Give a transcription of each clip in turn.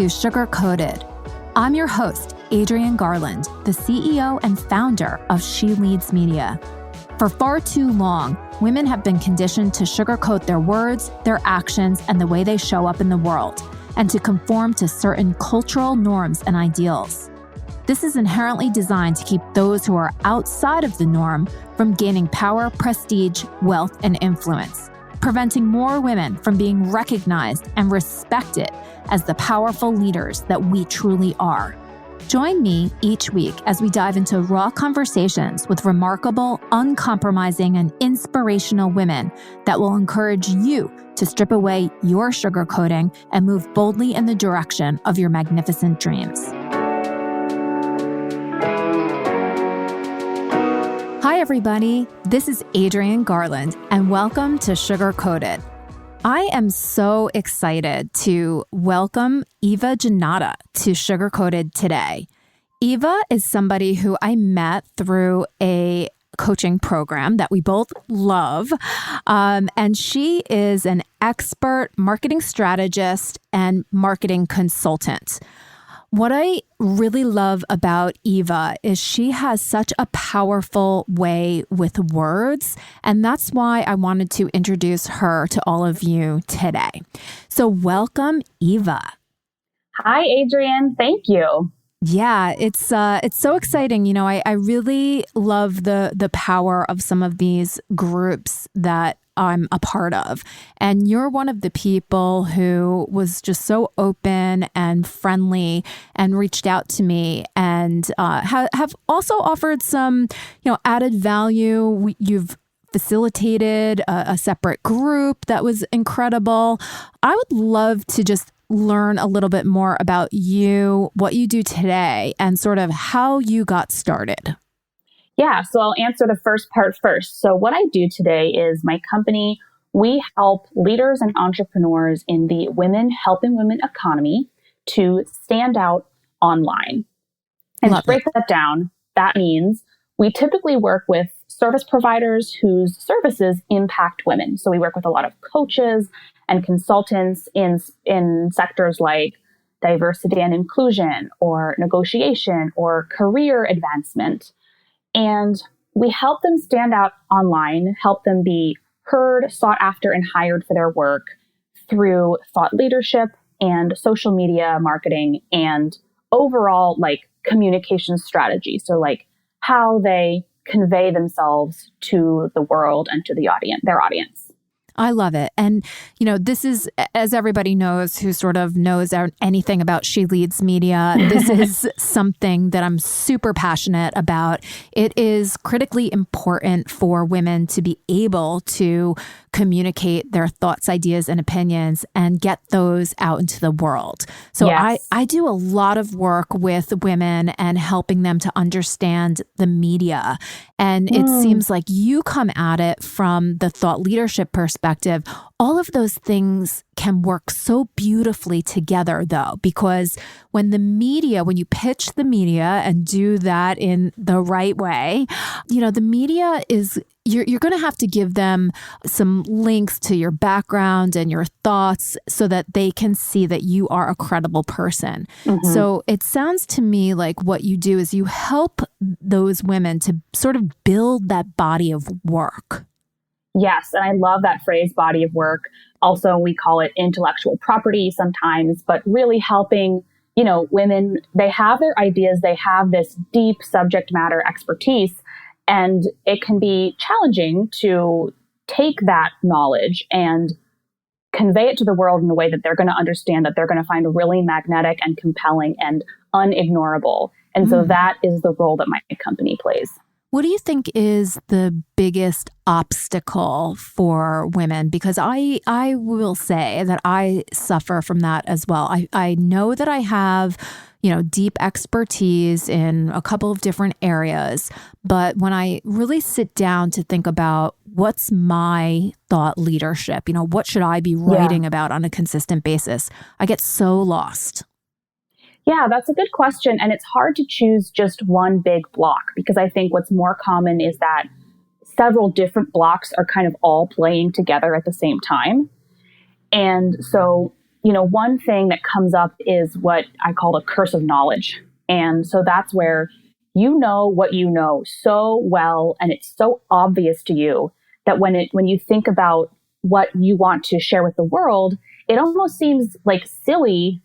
to Sugar Coated. I'm your host, Adrienne Garland, the CEO and founder of She Leads Media. For far too long, women have been conditioned to sugarcoat their words, their actions, and the way they show up in the world, and to conform to certain cultural norms and ideals. This is inherently designed to keep those who are outside of the norm from gaining power, prestige, wealth, and influence, preventing more women from being recognized and respected as the powerful leaders that we truly are. Join me each week as we dive into raw conversations with remarkable, uncompromising, and inspirational women that will encourage you to strip away your sugarcoating and move boldly in the direction of your magnificent dreams. Hi, everybody. This is Adrienne Garland, and welcome to Sugar Coated. I am so excited to welcome Eva Janotta to Sugar Coated today. Eva is somebody who I met through a coaching program that we both love, and she is an expert marketing strategist and marketing consultant. What I really love about Eva is she has such a powerful way with words, and that's why I wanted to introduce her to all of you today. So welcome, Eva. Hi, Adrienne. Thank you. Yeah, it's so exciting. You know, I really love the power of some of these groups that I'm a part of. And you're one of the people who was just so open and friendly and reached out to me and have also offered some, added value. You've facilitated a separate group that was incredible. I would love to just learn a little bit more about you, what you do today, and sort of how you got started. Yeah, so I'll answer the first part first. So what I do today is my company, we help leaders and entrepreneurs in the helping women economy to stand out online. And to break that down, that means we typically work with service providers whose services impact women. So we work with a lot of coaches and consultants in sectors like diversity and inclusion or negotiation or career advancement. And we help them stand out online, help them be heard, sought after, and hired for their work through thought leadership and social media marketing and overall communication strategy. So how they convey themselves to the world and to their audience. I love it. And, this is, as everybody knows who sort of knows anything about She Leads Media, this is something that I'm super passionate about. It is critically important for women to be able to communicate their thoughts, ideas, and opinions and get those out into the world. So yes. I do a lot of work with women and helping them to understand the media. And it seems like you come at it from the thought leadership perspective. All of those things can work so beautifully together, though, because when you pitch the media and do that in the right way, the media is, you're going to have to give them some links to your background and your thoughts so that they can see that you are a credible person. Mm-hmm. So it sounds to me like what you do is you help those women to sort of build that body of work. Yes. And I love that phrase, body of work. Also, we call it intellectual property sometimes, but really helping, women, they have their ideas, they have this deep subject matter expertise, and it can be challenging to take that knowledge and convey it to the world in a way that they're going to understand, that they're going to find really magnetic and compelling and unignorable. And so that is the role that my company plays. What do you think is the biggest obstacle for women? Because I will say that I suffer from that as well. I know that I have, deep expertise in a couple of different areas, but when I really sit down to think about what's my thought leadership, what should I be writing about on a consistent basis, I get so lost. Yeah, that's a good question. And it's hard to choose just one big block because I think what's more common is that several different blocks are kind of all playing together at the same time. And so one thing that comes up is what I call the curse of knowledge. And so that's where you know what you know so well, and it's so obvious to you that when you think about what you want to share with the world, it almost seems like silly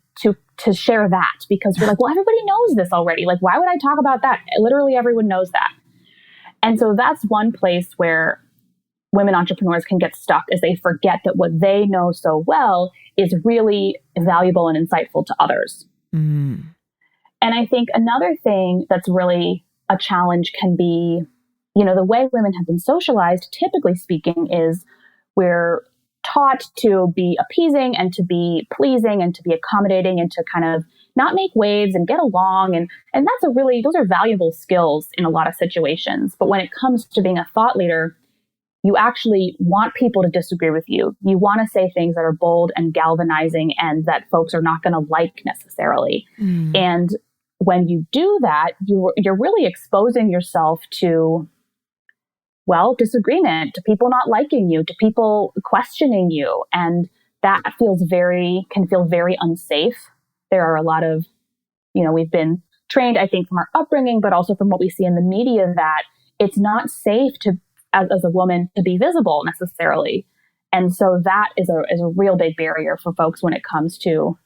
to share that, because you're like, well, everybody knows this already. Like, why would I talk about that? Literally everyone knows that. And so that's one place where women entrepreneurs can get stuck, is they forget that what they know so well is really valuable and insightful to others. And I think another thing that's really a challenge can be, the way women have been socialized, typically speaking, is we're taught to be appeasing and to be pleasing and to be accommodating and to kind of not make waves and get along. And those are valuable skills in a lot of situations. But when it comes to being a thought leader, you actually want people to disagree with you. You want to say things that are bold and galvanizing and that folks are not going to like necessarily. And when you do that, you're really exposing yourself to, disagreement, to people not liking you, to people questioning you. And that can feel very unsafe. There are a lot of, we've been trained, I think, from our upbringing, but also from what we see in the media, that it's not safe as a woman to be visible necessarily. And so that is a real big barrier for folks when it comes to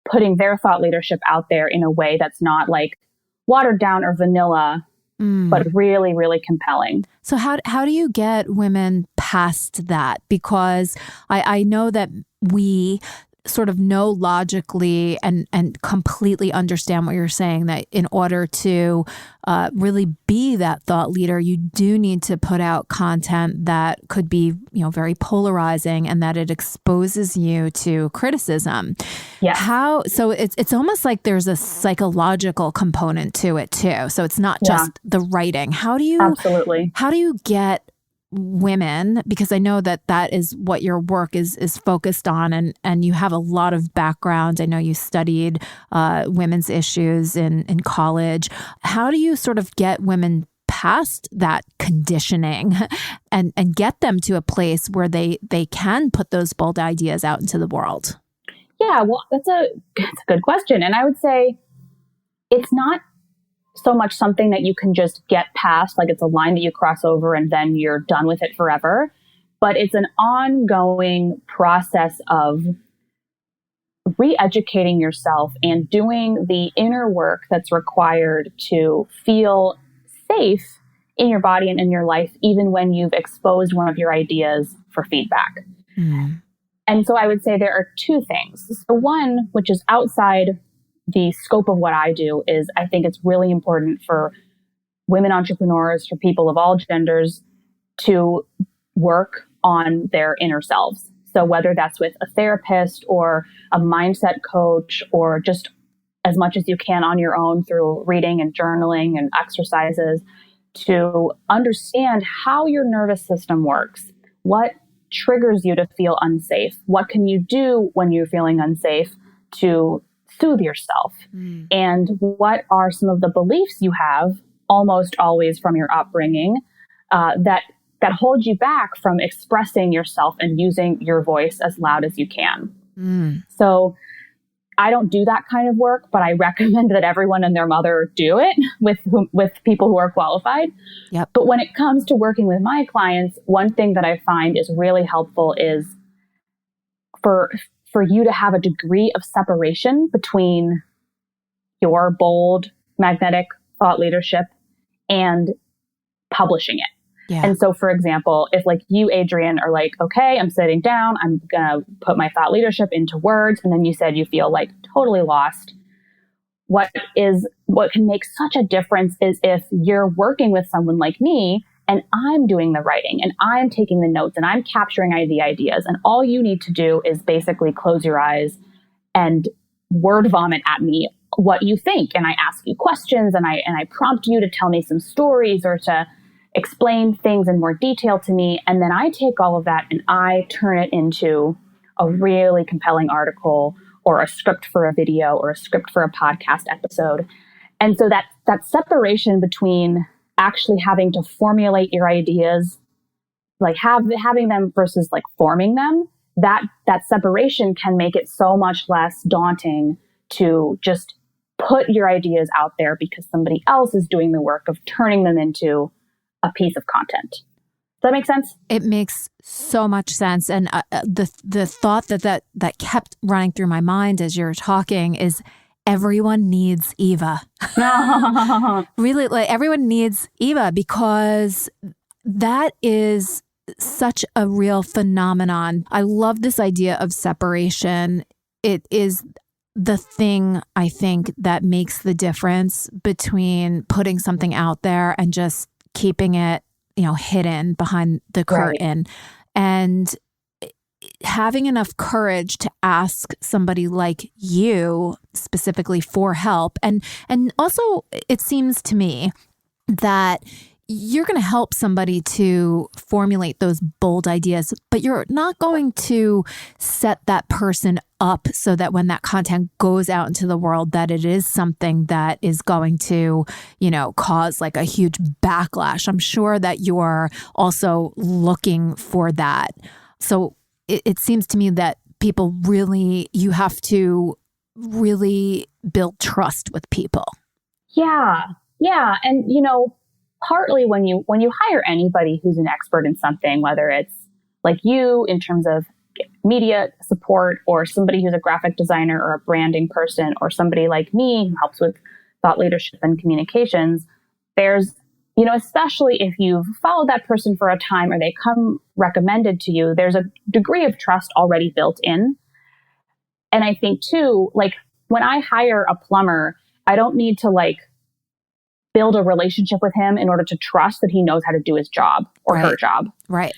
putting their thought leadership out there in a way that's not like watered down or vanilla, but really, really compelling. So how do you get women past that? Because I know that we sort of know logically and completely understand what you're saying, that in order to really be that thought leader, you do need to put out content that could be, very polarizing, and that it exposes you to criticism. Yeah. So it's almost like there's a psychological component to it too. So it's not just the writing. How do you get women, because I know that is what your work is focused on, and you have a lot of background. I know you studied women's issues in college. How do you sort of get women past that conditioning and get them to a place where they can put those bold ideas out into the world? Yeah, well, that's a good question. And I would say it's not so much something that you can just get past, like it's a line that you cross over and then you're done with it forever. But it's an ongoing process of re-educating yourself and doing the inner work that's required to feel safe in your body and in your life, even when you've exposed one of your ideas for feedback. And so I would say there are two things. So one, which is outside the scope of what I do, is I think it's really important for women entrepreneurs, for people of all genders, to work on their inner selves. So whether that's with a therapist or a mindset coach, or just as much as you can on your own through reading and journaling and exercises, to understand how your nervous system works, what triggers you to feel unsafe, what can you do when you're feeling unsafe to soothe yourself, and what are some of the beliefs you have, almost always from your upbringing, that hold you back from expressing yourself and using your voice as loud as you can. So I don't do that kind of work, but I recommend that everyone and their mother do it with people who are qualified. Yep. But when it comes to working with my clients, one thing that I find is really helpful is for you to have a degree of separation between your bold, magnetic thought leadership and publishing it. Yeah. And so, for example, if like you, Adrienne, are like, okay, I'm sitting down, I'm going to put my thought leadership into words. And then you said you feel like totally lost. What can make such a difference is if you're working with someone like me and I'm doing the writing and I'm taking the notes and I'm capturing the ideas. And all you need to do is basically close your eyes and word vomit at me what you think. And I ask you questions and I prompt you to tell me some stories or to explain things in more detail to me. And then I take all of that and I turn it into a really compelling article or a script for a video or a script for a podcast episode. And so that separation between actually having to formulate your ideas, like having them versus like forming them, that separation can make it so much less daunting to just put your ideas out there because somebody else is doing the work of turning them into a piece of content. Does that make sense? It makes so much sense. And the thought that kept running through my mind as you're talking is everyone needs Eva. Really, like everyone needs Eva, because that is such a real phenomenon. I love this idea of separation. It is the thing, I think, that makes the difference between putting something out there and just keeping it, hidden behind the curtain. Right. And having enough courage to ask somebody like you specifically for help. And also, it seems to me that you're going to help somebody to formulate those bold ideas, but you're not going to set that person up so that when that content goes out into the world, that it is something that is going to, cause like a huge backlash. I'm sure that you're also looking for that. So it seems to me that you have to really build trust with people. Yeah. And, partly when you hire anybody who's an expert in something, whether it's like you in terms of media support, or somebody who's a graphic designer or a branding person, or somebody like me who helps with thought leadership and communications, there's, especially if you've followed that person for a time or they come recommended to you, there's a degree of trust already built in. And I think too, like when I hire a plumber, I don't need to build a relationship with him in order to trust that he knows how to do his job or her job. Right.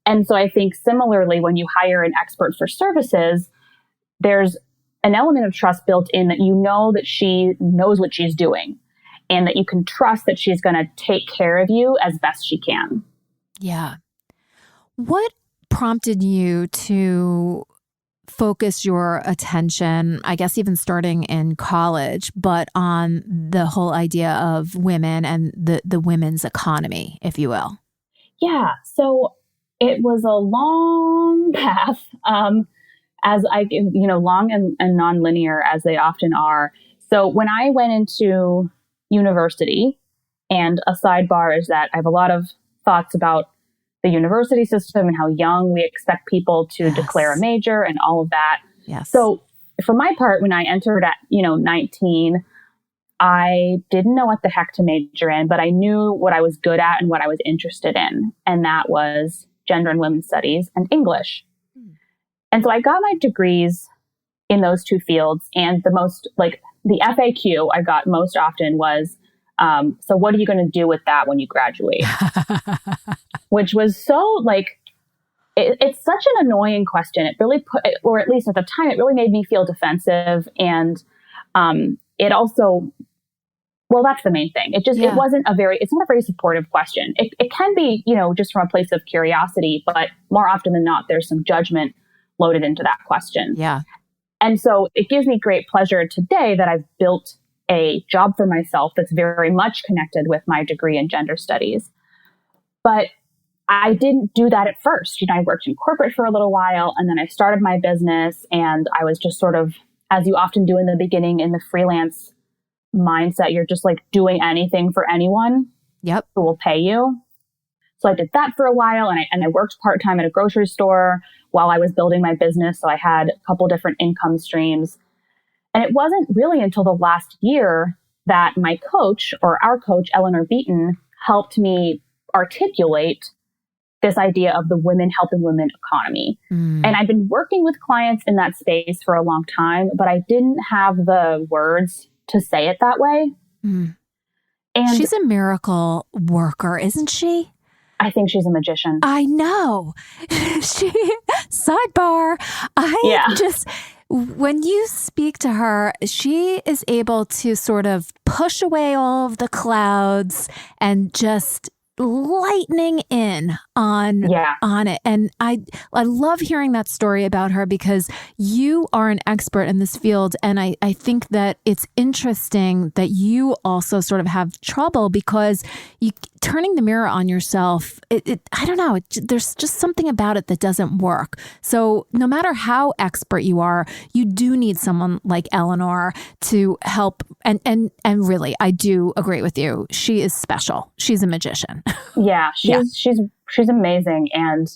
And so I think similarly, when you hire an expert for services, there's an element of trust built in that that she knows what she's doing and that you can trust that she's going to take care of you as best she can. Yeah. What prompted you to focus your attention, I guess even starting in college, but on the whole idea of women and the women's economy, if you will? Yeah. So it was a long path, long and nonlinear as they often are. So when I went into university, and a sidebar is that I have a lot of thoughts about the university system and how young we expect people to declare a major and all of that. Yes. So for my part, when I entered at, 19, I didn't know what the heck to major in, but I knew what I was good at and what I was interested in. And that was gender and women's studies and English. And so I got my degrees in those two fields. And the FAQ I got most often was, so what are you going to do with that when you graduate? Which was so it's such an annoying question. It really or at least at the time, it really made me feel defensive. And it also, well, that's the main thing. It wasn't it's not a very supportive question. It can be, just from a place of curiosity, but more often than not, there's some judgment loaded into that question. Yeah. And so it gives me great pleasure today that I've built a job for myself that's very much connected with my degree in gender studies. But I didn't do that at first. I worked in corporate for a little while, and then I started my business, and I was just sort of, as you often do in the beginning in the freelance mindset, you're just doing anything for anyone who will pay you. So I did that for a while, and I worked part-time at a grocery store while I was building my business. So I had a couple different income streams. And it wasn't really until the last year that my coach, or our coach, Eleanor Beaton, helped me articulate this idea of the women helping women economy. And I've been working with clients in that space for a long time, but I didn't have the words to say it that way. And she's a miracle worker, isn't she? I think she's a magician. I know. Sidebar. When you speak to her, she is able to sort of push away all of the clouds and just lightning in on it. And I love hearing that story about her because you are an expert in this field. And I think that it's interesting that you also sort of have trouble because you turning the mirror on yourself, I don't know, there's just something about it that doesn't work. So no matter how expert you are, you do need someone like Eleanor to help. And really, I do agree with you. She is special. She's a magician. Yeah, she's amazing. And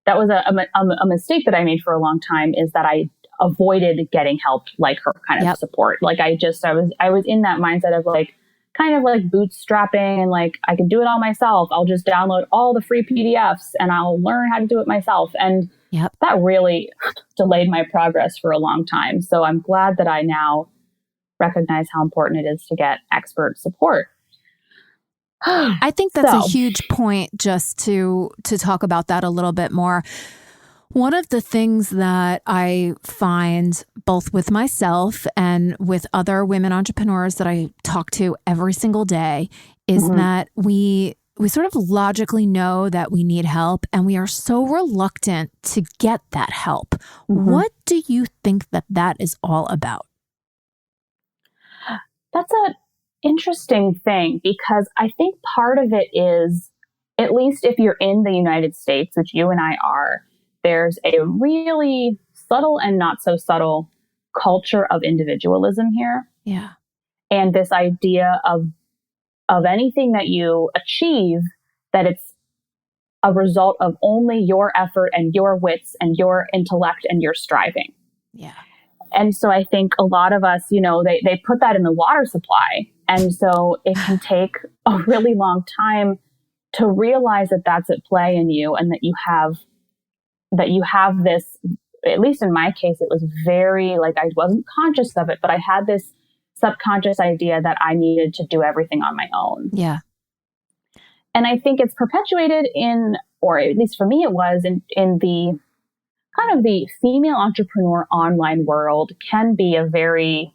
that was a mistake that I made for a long time, is that I avoided getting help like her kind of support. Like I was in that mindset of like, kind of like bootstrapping and like, I can do it all myself. I'll just download all the free PDFs and I'll learn how to do it myself. And that really delayed my progress for a long time. So I'm glad that I now recognize how important it is to get expert support. I think that's a huge point, just to talk about that a little bit more. One of the things that I find both with myself and with other women entrepreneurs that I talk to every single day is that we sort of logically know that we need help and we are so reluctant to get that help. What do you think that is all about? That's an interesting thing, because I think part of it is, at least if you're in the United States, which you and I are, there's a really subtle and not so subtle culture of individualism here. Yeah. And this idea of anything that you achieve, that it's a result of only your effort and your wits and your intellect and your striving. Yeah. And so I think a lot of us, they put that in the water supply. And so it can take a really long time to realize that that's at play in you, and that you have this, at least in my case, it was very like, I wasn't conscious of it, but I had this subconscious idea that I needed to do everything on my own. Yeah. And I think it's perpetuated or at least for me, it was in the kind of the female entrepreneur online world can be a very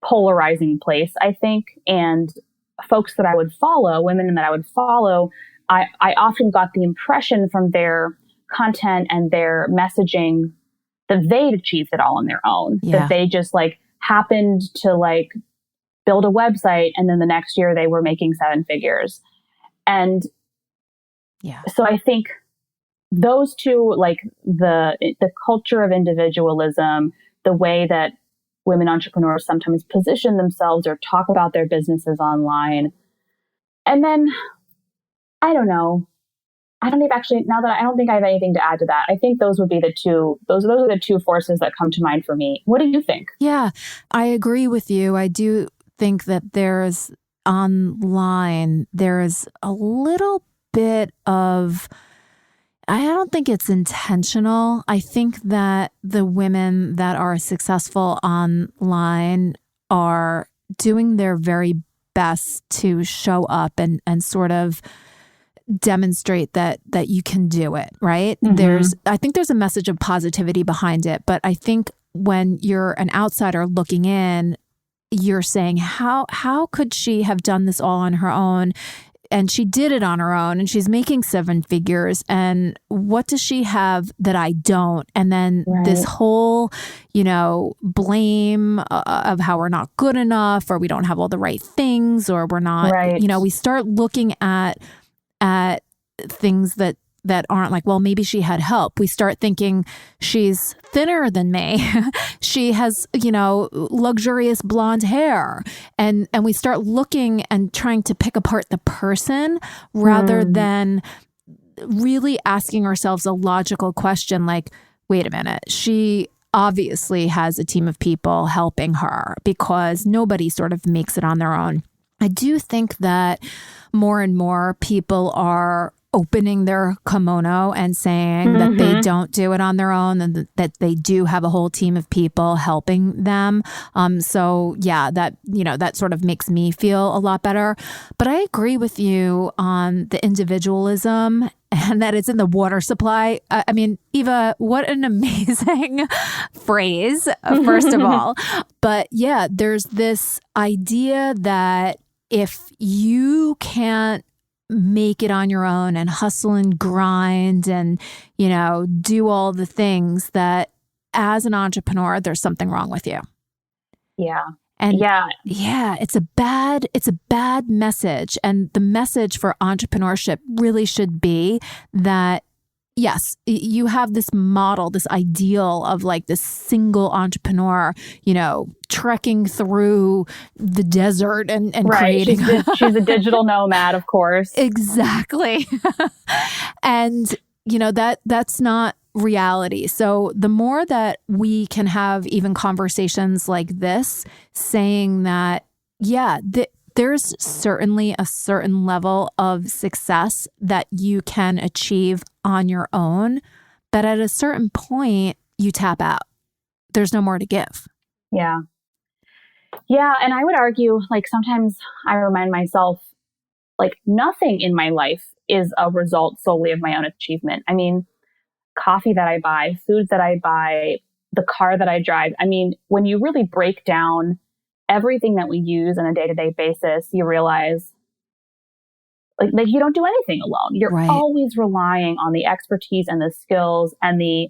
polarizing place, I think. And folks that I would follow, women that I would follow, I often got the impression from their content and their messaging that they'd achieved it all on their own. Yeah. That they just like happened to like build a website and then the next year they were making 7 figures. And so I think those two, like the culture of individualism, the way that women entrepreneurs sometimes position themselves or talk about their businesses online. And then, I don't know. I don't think I have anything to add to that. I think those would be those are the two forces that come to mind for me. What do you think? Yeah, I agree with you. I do think that there's a little bit of, I don't think it's intentional. I think that the women that are successful online are doing their very best to show up and sort of demonstrate that you can do it, right? I think there's a message of positivity behind it, but I think when you're an outsider looking in, you're saying, how could she have done this all on her own? And she did it on her own and she's making 7 figures. And what does she have that I don't? And then this whole, blame of how we're not good enough, or we don't have all the right things, or we're not, we start looking at things that aren't like, well, maybe she had help. We start thinking she's thinner than me. She has, luxurious blonde hair. And we start looking and trying to pick apart the person rather than really asking ourselves a logical question like, wait a minute, she obviously has a team of people helping her, because nobody sort of makes it on their own. I do think that more and more people are opening their kimono and saying that they don't do it on their own, and that they do have a whole team of people helping them. That sort of makes me feel a lot better. But I agree with you on the individualism and that it's in the water supply. I mean, Eva, what an amazing phrase, first of all. But yeah, there's this idea that if you can't make it on your own and hustle and grind and, do all the things, that as an entrepreneur, there's something wrong with you. Yeah. And it's a bad message. And the message for entrepreneurship really should be that, yes, you have this model, this ideal of like this single entrepreneur, trekking through the desert and creating. She's a digital nomad, of course. Exactly. And, that's not reality. So the more that we can have even conversations like this, saying that, there's certainly a certain level of success that you can achieve on your own, but at a certain point, you tap out. There's no more to give. Yeah. Yeah. And I would argue, like, sometimes I remind myself, like, nothing in my life is a result solely of my own achievement. I mean, coffee that I buy, foods that I buy, the car that I drive. I mean, when you really break down everything that we use on a day-to-day basis, you realize like you don't do anything alone. You're always relying on the expertise and the skills and the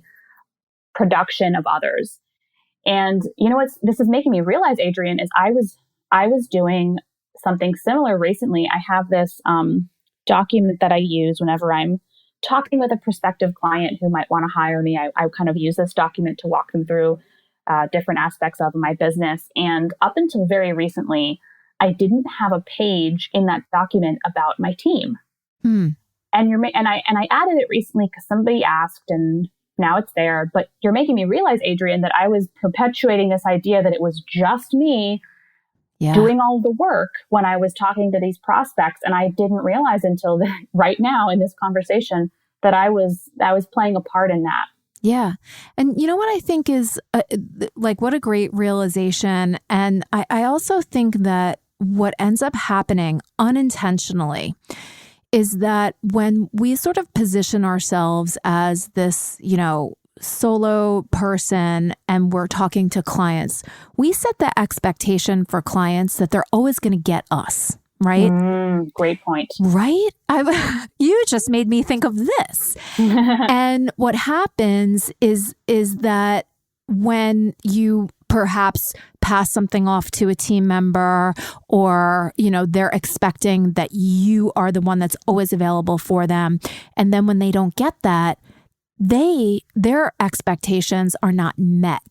production of others. And this is making me realize, Adrienne, is I was doing something similar recently. I have this document that I use whenever I'm talking with a prospective client who might want to hire me. I kind of use this document to walk them through different aspects of my business. And up until very recently, I didn't have a page in that document about my team. And I added it recently because somebody asked, and now it's there. But you're making me realize, Adrienne, that I was perpetuating this idea that it was just me doing all the work when I was talking to these prospects. And I didn't realize until right now in this conversation that I was playing a part in that. Yeah. And you know what I think is what a great realization. And I also think that what ends up happening unintentionally is that when we sort of position ourselves as this, solo person and we're talking to clients, we set the expectation for clients that they're always going to get us, right? Great point. Right? You just made me think of this. And what happens is that when you perhaps pass something off to a team member, or, they're expecting that you are the one that's always available for them. And then when they don't get that, their expectations are not met.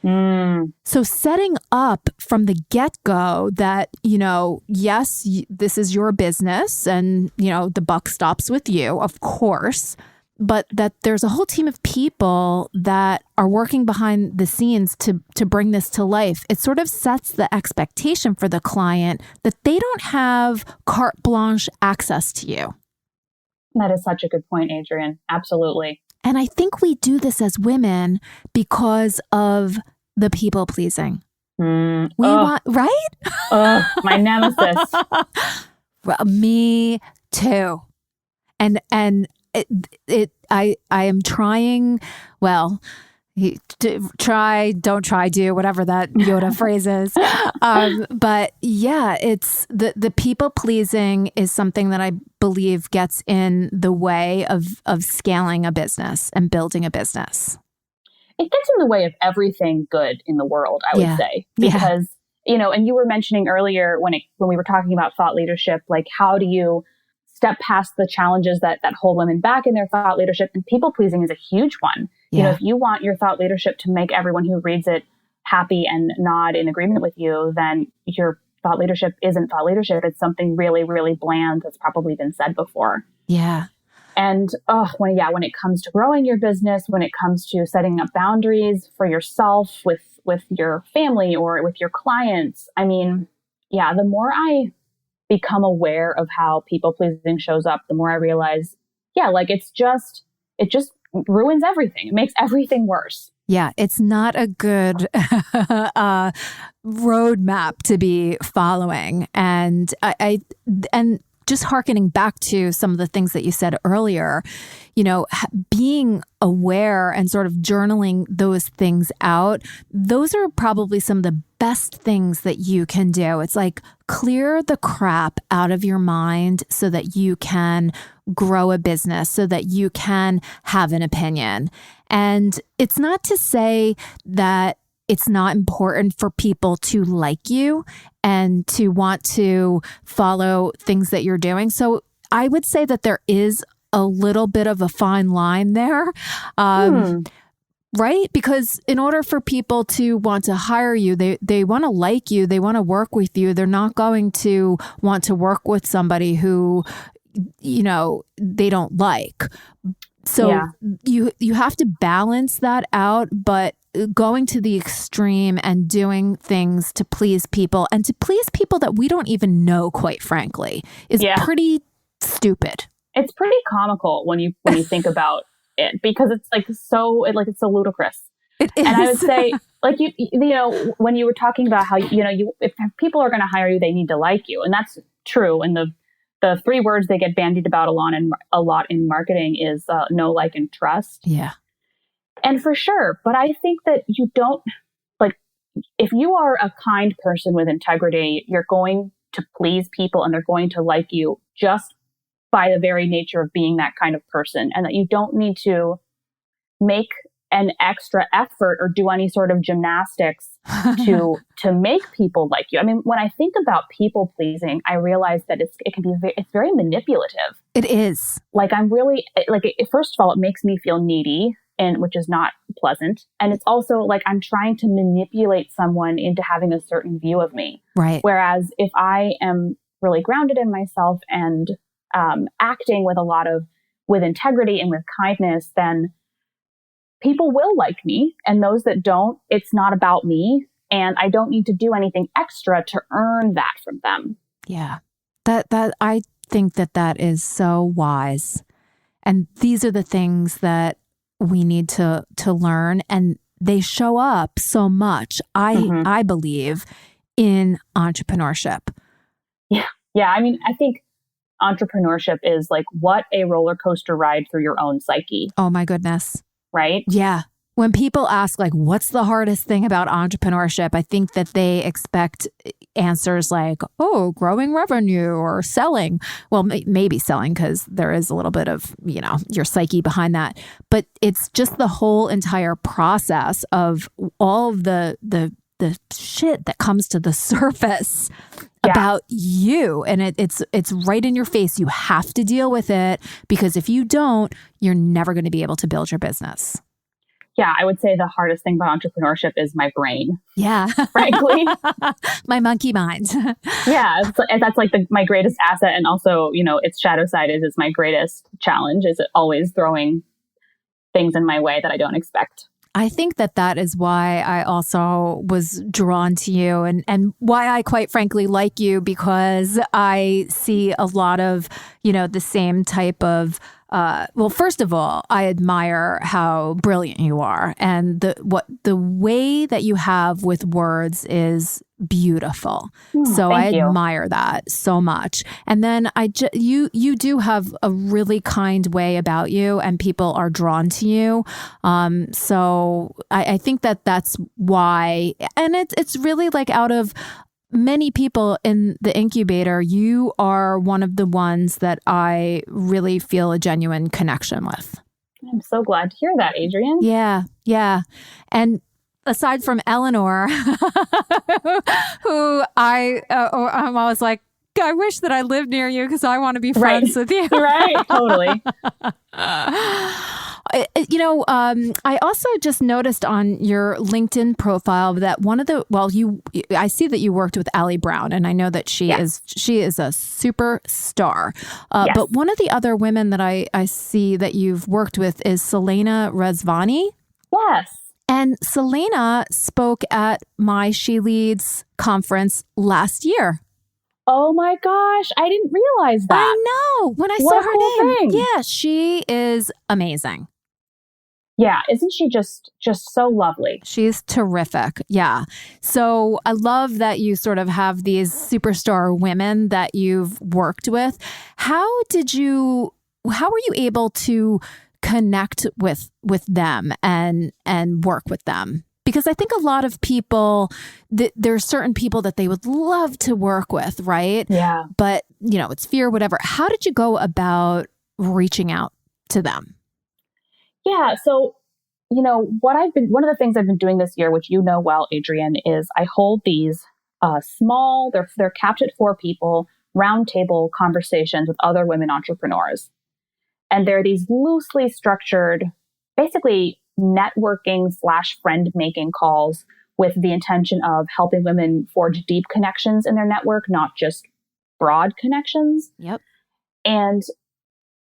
So setting up from the get-go that, yes, this is your business and, the buck stops with you, of course, but that there's a whole team of people that are working behind the scenes to bring this to life. It sort of sets the expectation for the client that they don't have carte blanche access to you. That is such a good point, Adrienne. Absolutely. And I think we do this as women because of the people pleasing. We want, right? My nemesis. Well, me too. And I am trying, don't try, do, whatever that Yoda phrase is. But yeah, it's the people pleasing is something that I believe gets in the way of scaling a business and building a business. It gets in the way of everything good in the world, I would say, because, and you were mentioning earlier when we were talking about thought leadership, like how do you step past the challenges that hold women back in their thought leadership? And people pleasing is a huge one. If you want your thought leadership to make everyone who reads it happy and nod in agreement with you, then your thought leadership isn't thought leadership. It's something really, really bland that's probably been said before. Yeah. And when it comes to growing your business, when it comes to setting up boundaries for yourself with your family or with your clients, I mean, the more I become aware of how people pleasing shows up, the more I realize, it just ruins everything. It makes everything worse. Yeah, it's not a good roadmap to be following. And just hearkening back to some of the things that you said earlier, being aware and sort of journaling those things out, those are probably some of the best things that you can do. It's like clear the crap out of your mind so that you can grow a business, so that you can have an opinion. And it's not to say that it's not important for people to like you and to want to follow things that you're doing. So I would say that there is a little bit of a fine line there, right? Because in order for people to want to hire you, they want to like you, they want to work with you. They're not going to want to work with somebody who, they don't like. So you have to balance that out, but going to the extreme and doing things to please people and to please people that we don't even know, quite frankly, is pretty stupid. It's pretty comical when you think about it, because it's it's so ludicrous. It is. And I would say, when you were talking about how if people are going to hire you, they need to like you, and that's true. And the three words they get bandied about a lot in marketing is know, like, and trust. Yeah. And for sure. But I think that you don't, if you are a kind person with integrity, you're going to please people and they're going to like you just by the very nature of being that kind of person. And that you don't need to make an extra effort or do any sort of gymnastics to make people like you. I mean, when I think about people pleasing, I realize that it's very manipulative. It is. First of all, it makes me feel needy, and which is not pleasant. And it's also I'm trying to manipulate someone into having a certain view of me. Right. Whereas if I am really grounded in myself and acting with integrity and with kindness, then people will like me. And those that don't, it's not about me. And I don't need to do anything extra to earn that from them. Yeah. That I think that is so wise. And these are the things that we need to learn. And they show up so much, I believe, in entrepreneurship. Yeah. Yeah. I mean, I think entrepreneurship is what a roller coaster ride through your own psyche. Oh my goodness. Right? Yeah. When people ask what's the hardest thing about entrepreneurship, I think that they expect answers growing revenue or selling. Well, maybe selling, because there is a little bit of, your psyche behind that. But it's just the whole entire process of all of the shit that comes to the surface about you. And it's right in your face. You have to deal with it, because if you don't, you're never going to be able to build your business. Yeah, I would say the hardest thing about entrepreneurship is my brain. Yeah. Frankly. My monkey mind. Yeah, that's my greatest asset. And also, its shadow side is my greatest challenge, is it always throwing things in my way that I don't expect. I think that is why I also was drawn to you and why I quite frankly like you, because I see a lot of, the same type of, first of all, I admire how brilliant you are, and the way that you have with words is beautiful. So I admire that so much. And then you do have a really kind way about you, and people are drawn to you. So I think that's why, and it's really out of many people in the incubator, you are one of the ones that I really feel a genuine connection with. I'm so glad to hear that, Adrienne. Yeah. Yeah. And aside from Eleanor, who I'm always like, I wish that I lived near you because I want to be friends with you. Right. Totally. I also just noticed on your LinkedIn profile that I see that you worked with Allie Brown, and I know that she is a superstar. But one of the other women that I see that you've worked with is Selena Rezvani. Yes. And Selena spoke at my She Leads conference last year. Oh my gosh, I didn't realize that. I know. When I saw her name. Yeah, she is amazing. Yeah, isn't she just so lovely? She's terrific. Yeah. So I love that you sort of have these superstar women that you've worked with. How were you able to connect with them and work with them? Because I think a lot of people, there are certain people that they would love to work with, right? Yeah. But, it's fear, whatever. How did you go about reaching out to them? Yeah. So, one of the things I've been doing this year, which you know well, Adrienne, is I hold these small, they're capped at 4 people, roundtable conversations with other women entrepreneurs. And they're these loosely structured, basically networking/friend making calls with the intention of helping women forge deep connections in their network, not just broad connections. Yep. And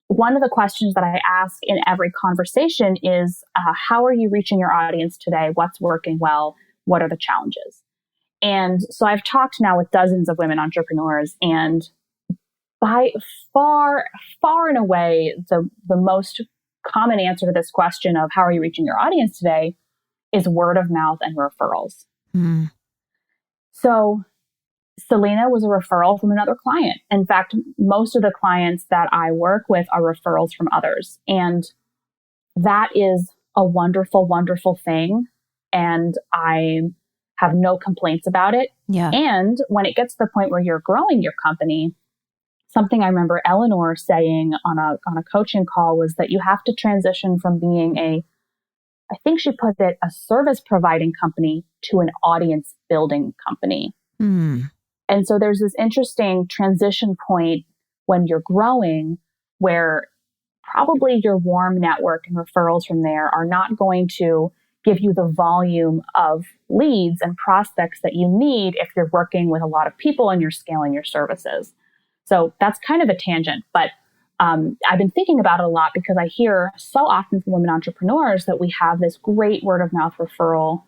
one of the questions that I ask in every conversation is, how are you reaching your audience today? What's working well? What are the challenges? And so I've talked now with dozens of women entrepreneurs, and by far and away, the most common answer to this question of how are you reaching your audience today is word of mouth and referrals. Mm. So Selena was a referral from another client. In fact, most of the clients that I work with are referrals from others. And that is a wonderful, wonderful thing. And I have no complaints about it. Yeah. And when it gets to the point where you're growing your company, something I remember Eleanor saying on a coaching call was that you have to transition from being I think she put it, a service providing company to an audience building company. Mm. And so there's this interesting transition point when you're growing where probably your warm network and referrals from there are not going to give you the volume of leads and prospects that you need if you're working with a lot of people and you're scaling your services. So that's kind of a tangent, but I've been thinking about it a lot because I hear so often from women entrepreneurs that we have this great word of mouth referral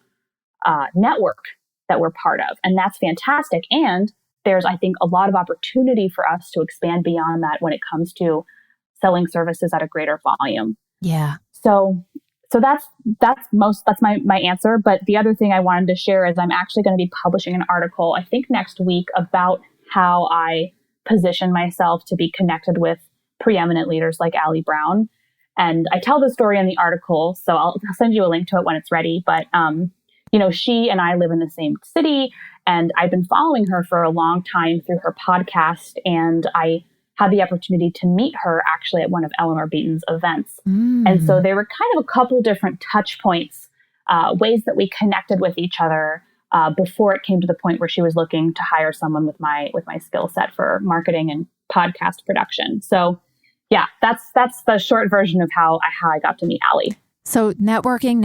network that we're part of. And that's fantastic. And there's, I think, a lot of opportunity for us to expand beyond that when it comes to selling services at a greater volume. Yeah. So that's my answer. But the other thing I wanted to share is I'm actually going to be publishing an article, I think next week, about how I position myself to be connected with preeminent leaders like Allie Brown. And I tell the story in the article, so I'll send you a link to it when it's ready. But, she and I live in the same city, and I've been following her for a long time through her podcast. And I had the opportunity to meet her actually at one of Eleanor Beaton's events. Mm. And so there were kind of a couple different touch points, ways that we connected with each other before it came to the point where she was looking to hire someone with my skill set for marketing and podcast production. So yeah, that's the short version of how I got to meet Allie. So networking.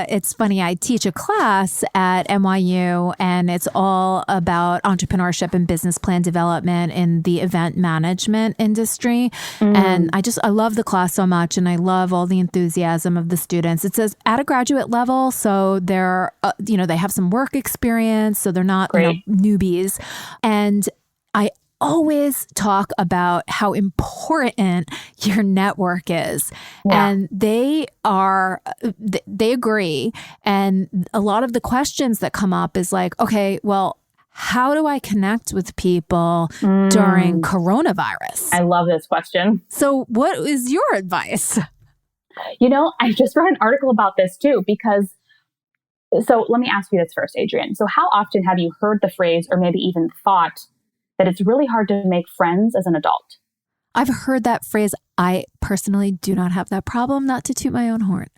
It's funny. I teach a class at NYU, and it's all about entrepreneurship and business plan development in the event management industry. Mm. And I love the class so much, and I love all the enthusiasm of the students. It says at a graduate level, so they're they have some work experience, so they're not newbies. And I always talk about how important your network is. Yeah. And they agree. And a lot of the questions that come up is like, okay, well, how do I connect with people during coronavirus? I love this question. So what is your advice? I just wrote an article about this too, so let me ask you this first, Adrienne. So how often have you heard the phrase, or maybe even thought, that it's really hard to make friends as an adult? I've heard that phrase. I personally do not have that problem, not to toot my own horn.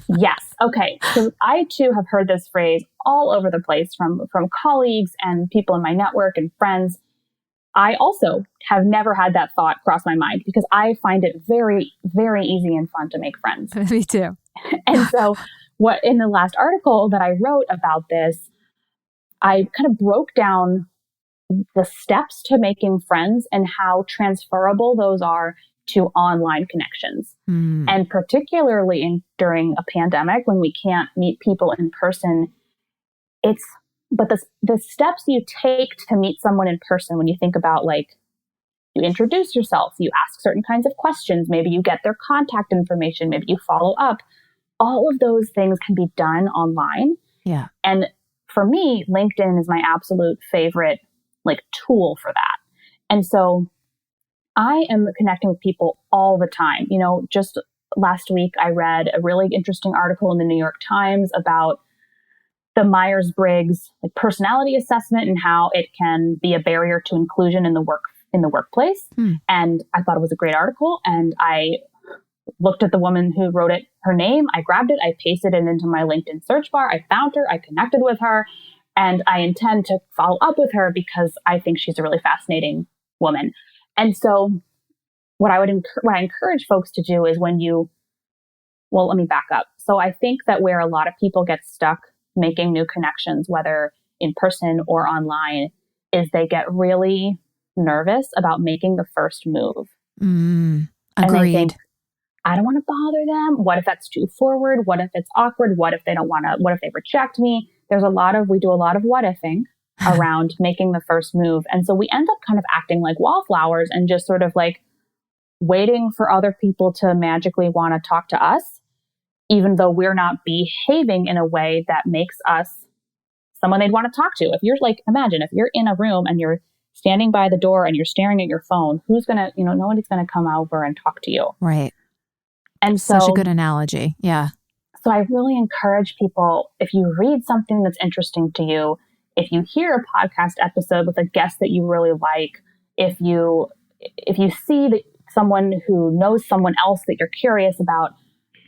Yes. Okay. So I too have heard this phrase all over the place from colleagues and people in my network and friends. I also have never had that thought cross my mind because I find it very, very easy and fun to make friends. Me too. And so what in the last article that I wrote about this, I kind of broke down the steps to making friends and how transferable those are to online connections. Mm. And particularly during a pandemic when we can't meet people in person, but the steps you take to meet someone in person, when you think about like You introduce yourself, you ask certain kinds of questions, maybe you get their contact information, maybe you follow up. All of those things can be done online. Yeah. And for me, LinkedIn is my absolute favorite tool for that. And so I am connecting with people all the time. Just last week, I read a really interesting article in the New York Times about the Myers-Briggs personality assessment and how it can be a barrier to inclusion in the workplace. And I thought it was a great article. And I looked at the woman who wrote it, her name, I grabbed it, I pasted it into my LinkedIn search bar. I found her, I connected with her, and I intend to follow up with her because I think she's a really fascinating woman. And so what I encourage folks to do is let me back up. So I think that where a lot of people get stuck making new connections, whether in person or online, is they get really nervous about making the first move. Agreed. And they think, I don't want to bother them. What if that's too forward? What if it's awkward? What if they reject me? We do a lot of what ifing around making the first move. And so we end up kind of acting like wallflowers and just sort of waiting for other people to magically want to talk to us, even though we're not behaving in a way that makes us someone they'd want to talk to. If you're imagine if you're in a room and you're standing by the door and you're staring at your phone, nobody's going to come over and talk to you. Right. And so, such a good analogy. Yeah. So I really encourage people, if you read something that's interesting to you, if you hear a podcast episode with a guest that you really like, if you see that someone who knows someone else that you're curious about,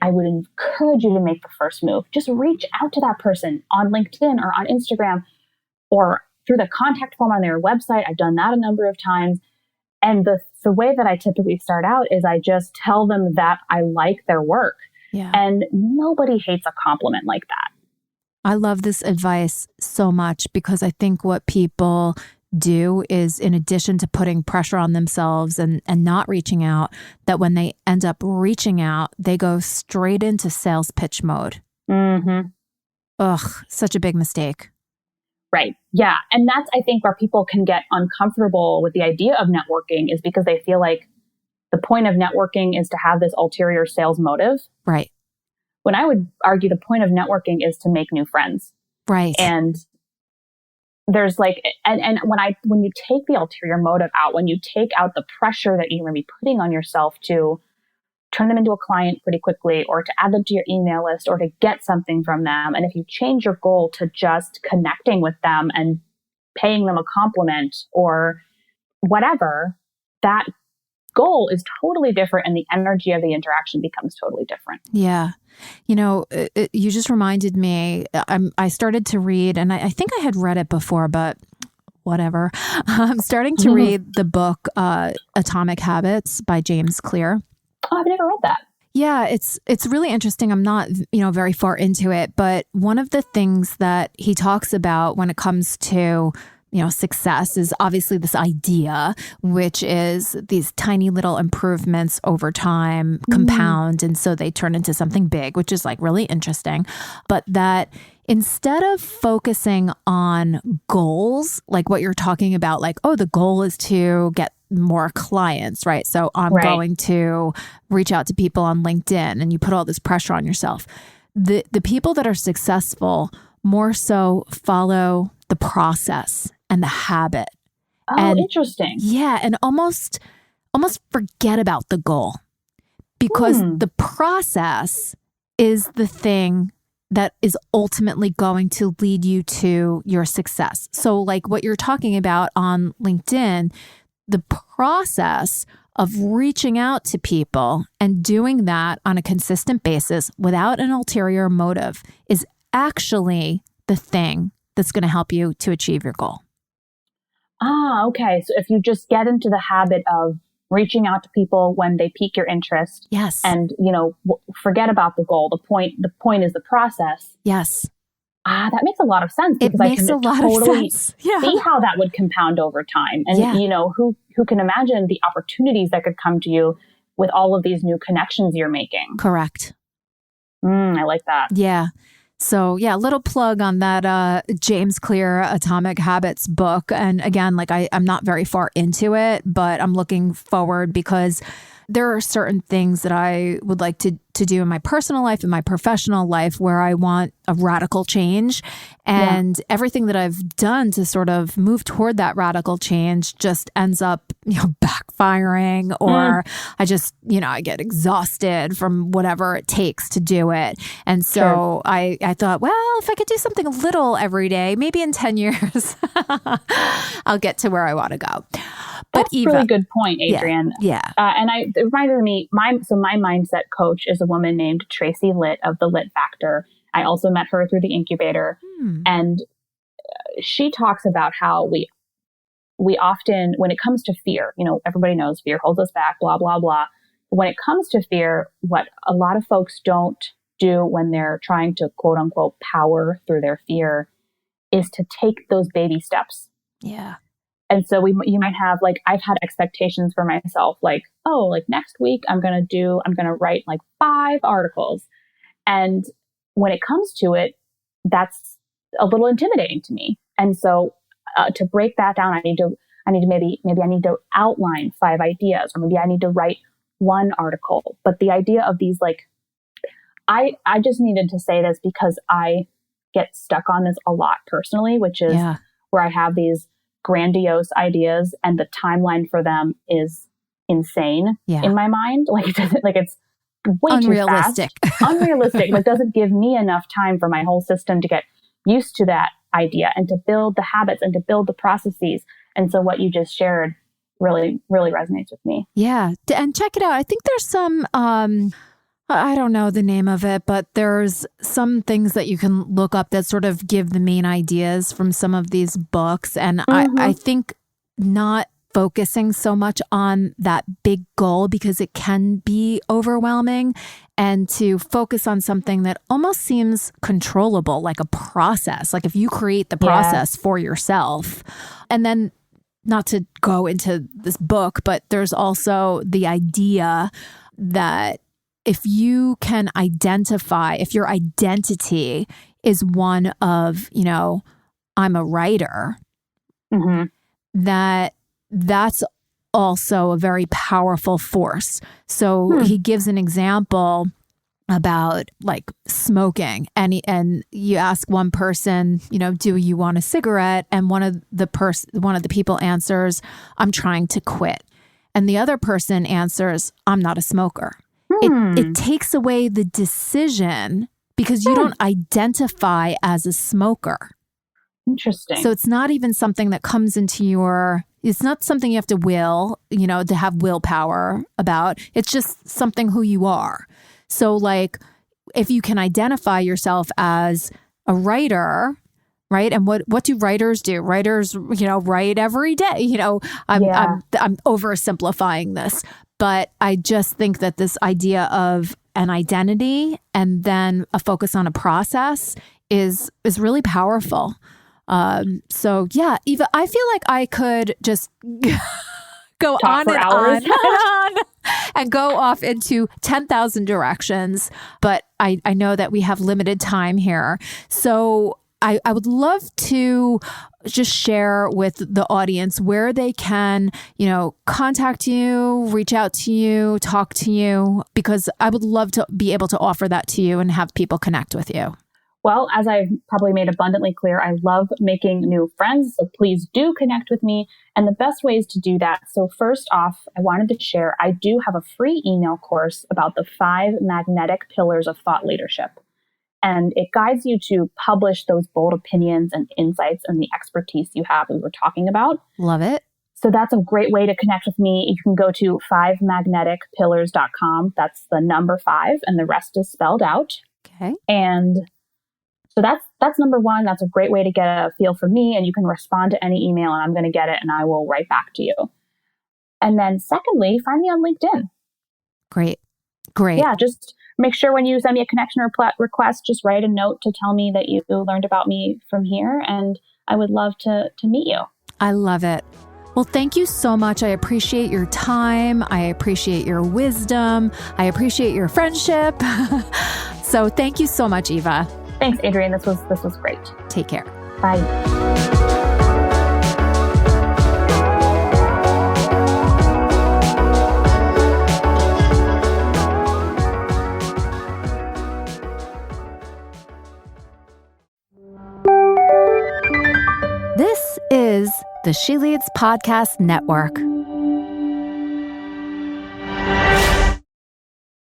I would encourage you to make the first move. Just reach out to that person on LinkedIn or on Instagram or through the contact form on their website. I've done that a number of times. And the way that I typically start out is I just tell them that I like their work. Yeah. And nobody hates a compliment like that. I love this advice so much because I think what people do is, in addition to putting pressure on themselves and not reaching out, that when they end up reaching out, they go straight into sales pitch mode. Mm-hmm. Ugh, such a big mistake. Right. Yeah. And that's, I think, where people can get uncomfortable with the idea of networking, is because they feel like the point of networking is to have this ulterior sales motive. Right. When I would argue the point of networking is to make new friends. Right. And there's and when you take the ulterior motive out, when you take out the pressure that you're going to be putting on yourself to turn them into a client pretty quickly, or to add them to your email list, or to get something from them. And if you change your goal to just connecting with them and paying them a compliment or whatever, that goal is totally different and the energy of the interaction becomes totally different. Yeah. You just reminded me, I started to read, and I think I had read it before, but whatever. I'm starting to read the book, Atomic Habits by James Clear. Oh, I've never read that. Yeah, it's really interesting. I'm not, very far into it, but one of the things that he talks about when it comes to, success is obviously this idea, which is these tiny little improvements over time compound. And so they turn into something big, which is really interesting. But that instead of focusing on goals, like what you're talking about, the goal is to get more clients, right? So I'm going to reach out to people on LinkedIn, and you put all this pressure on yourself. The people that are successful more so follow the process and the habit. Oh, interesting. Yeah, and almost forget about the goal, because the process is the thing that is ultimately going to lead you to your success. So what you're talking about on LinkedIn, the process of reaching out to people and doing that on a consistent basis without an ulterior motive is actually the thing that's going to help you to achieve your goal. Ah, okay. So if you just get into the habit of reaching out to people when they pique your interest, yes, and forget about the goal. The point is the process. Yes. That makes a lot of sense, because I can totally see how that would compound over time. And who can imagine the opportunities that could come to you with all of these new connections you're making? Correct. I like that. Yeah. So yeah, little plug on that James Clear Atomic Habits book. And again, like I'm not very far into it, but I'm looking forward because there are certain things that I would like to do in my personal life, in my professional life, where I want a radical change. And everything that I've done to sort of move toward that radical change just ends up, backfiring, or I just, I get exhausted from whatever it takes to do it. And so I thought, well, if I could do something a little every day, maybe in 10 years, I'll get to where I want to go. But That's a really good point, Adrienne. Yeah. And it reminded me, my mindset coach is a woman named Tracy Litt of the Lit Factor. I also met her through the incubator. And she talks about how we often, when it comes to fear, everybody knows fear holds us back, blah, blah, blah. When it comes to fear, what a lot of folks don't do when they're trying to quote unquote power through their fear is to take those baby steps. Yeah. And so you might have, like, I've had expectations for myself, like, oh, like next week I'm going to write like 5 articles. And when it comes to it, that's a little intimidating to me. And so to break that down, I need to maybe I need to outline 5 ideas, or maybe I need to write 1 article. But the idea of these, like, I just needed to say this because I get stuck on this a lot personally, which is where I have these grandiose ideas and the timeline for them is insane in my mind. Like, it doesn't, like, it's way unrealistic. Too fast. Unrealistic. Like, doesn't give me enough time for my whole system to get used to that idea and to build the habits and to build the processes. And so what you just shared really, really resonates with me. Yeah. And check it out. I think there's some, I don't know the name of it, but there's some things that you can look up that sort of give the main ideas from some of these books. And I think not focusing so much on that big goal, because it can be overwhelming, and to focus on something that almost seems controllable, like a process. Like if you create the process for yourself, and then not to go into this book, but there's also the idea that if you can identify, if your identity is one of, I'm a writer, that's also a very powerful force. So he gives an example about like smoking, and you ask one person, do you want a cigarette? And one of the people answers, I'm trying to quit. And the other person answers, I'm not a smoker. It takes away the decision because you don't identify as a smoker. Interesting. So it's not even something that comes into it's not something you have to to have willpower about. It's just something who you are. So like if you can identify yourself as a writer, right? And what do writers do? Writers, write every day. I'm oversimplifying this. But I just think that this idea of an identity and then a focus on a process is really powerful. So yeah, Eva, I feel like I could just go on and on and go off into 10,000 directions. But I know that we have limited time here. So I would love to just share with the audience where they can, contact you, reach out to you, talk to you, because I would love to be able to offer that to you and have people connect with you. Well, as I've probably made abundantly clear, I love making new friends. So please do connect with me. And the best ways to do that. So first off, I wanted to share, I do have a free email course about the 5 magnetic pillars of thought leadership. And it guides you to publish those bold opinions and insights and the expertise you have we were talking about. Love it. So that's a great way to connect with me. You can go to 5magneticpillars.com. That's the number 5, and the rest is spelled out. Okay. And so that's number 1. That's a great way to get a feel for me, and you can respond to any email and I'm going to get it and I will write back to you. And then secondly, find me on LinkedIn. Great. Yeah, just make sure when you send me a connection or request, just write a note to tell me that you learned about me from here, and I would love to meet you. I love it. Well, thank you so much. I appreciate your time. I appreciate your wisdom. I appreciate your friendship. So thank you so much, Eva. Thanks, Adrienne. This was great. Take care. Bye. This is the She Leads Podcast Network.